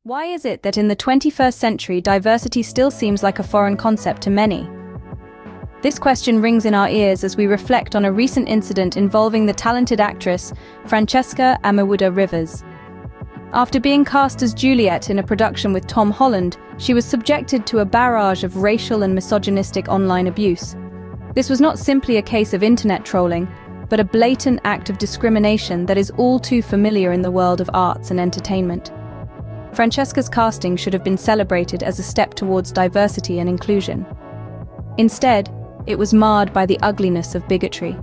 Why is it that in the 21st century diversity still seems like a foreign concept to many? This question rings in our ears as we reflect on a recent incident involving the talented actress Francesca Rivers. After being cast as Juliet in a production with Tom Holland, she was subjected to a barrage of racial and misogynistic online abuse. This was not simply a case of internet trolling, but a blatant act of discrimination that is all too familiar in the world of arts and entertainment. Francesca's casting should have been celebrated as a step towards diversity and inclusion. Instead, it was marred by the ugliness of bigotry.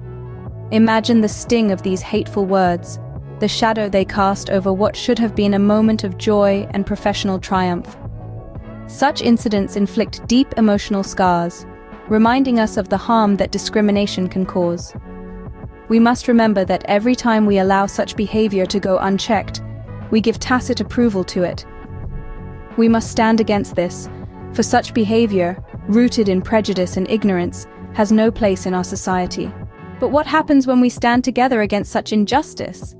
Imagine the sting of these hateful words, the shadow they cast over what should have been a moment of joy and professional triumph. Such incidents inflict deep emotional scars, reminding us of the harm that discrimination can cause. We must remember that every time we allow such behavior to go unchecked, we give tacit approval to it. We must stand against this, for such behavior, rooted in prejudice and ignorance, has no place in our society. But what happens when we stand together against such injustice?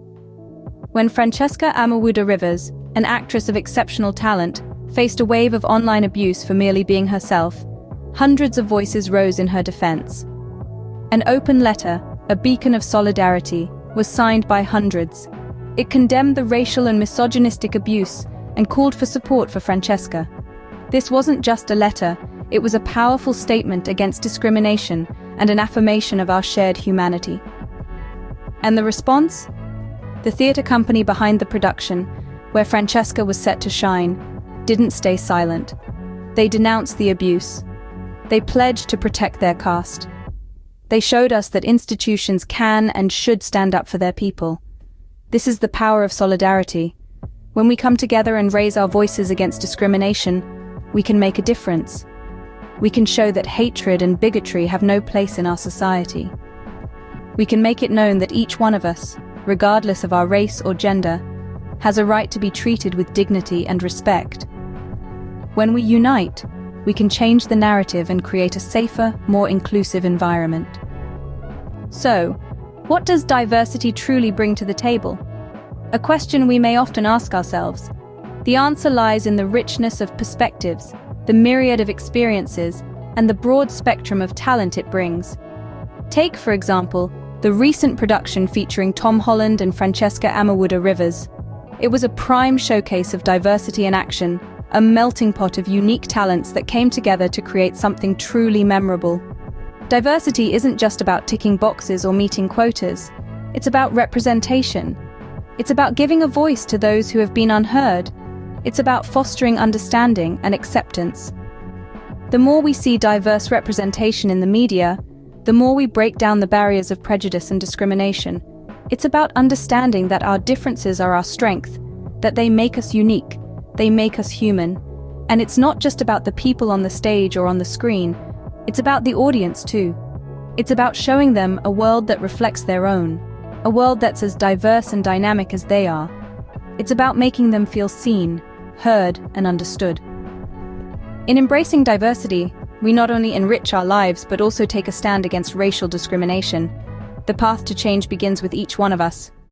When Francesca Rivers, an actress of exceptional talent, faced a wave of online abuse for merely being herself, hundreds of voices rose in her defense. An open letter, a beacon of solidarity, was signed by hundreds. It condemned the racial and misogynistic abuse and called for support for Francesca. This wasn't just a letter, it was a powerful statement against discrimination and an affirmation of our shared humanity. And the response? The theatre company behind the production, where Francesca was set to shine, didn't stay silent. They denounced the abuse. They pledged to protect their cast. They showed us that institutions can and should stand up for their people. This is the power of solidarity. When we come together and raise our voices against discrimination, we can make a difference. We can show that hatred and bigotry have no place in our society. We can make it known that each one of us, regardless of our race or gender, has a right to be treated with dignity and respect. When we unite, we can change the narrative and create a safer, more inclusive environment. So, what does diversity truly bring to the table? A question we may often ask ourselves. The answer lies in the richness of perspectives, the myriad of experiences, and the broad spectrum of talent it brings. Take, for example, the recent production featuring Tom Holland and Francesca Rivers. It was a prime showcase of diversity in action, a melting pot of unique talents that came together to create something truly memorable. Diversity isn't just about ticking boxes or meeting quotas. It's about representation. It's about giving a voice to those who have been unheard. It's about fostering understanding and acceptance. The more we see diverse representation in the media, the more we break down the barriers of prejudice and discrimination. It's about understanding that our differences are our strength, that they make us unique, they make us human. And it's not just about the people on the stage or on the screen, it's about the audience too. It's about showing them a world that reflects their own, a world that's as diverse and dynamic as they are. It's about making them feel seen, heard, and understood. In embracing diversity, we not only enrich our lives but also take a stand against racial discrimination. The path to change begins with each one of us,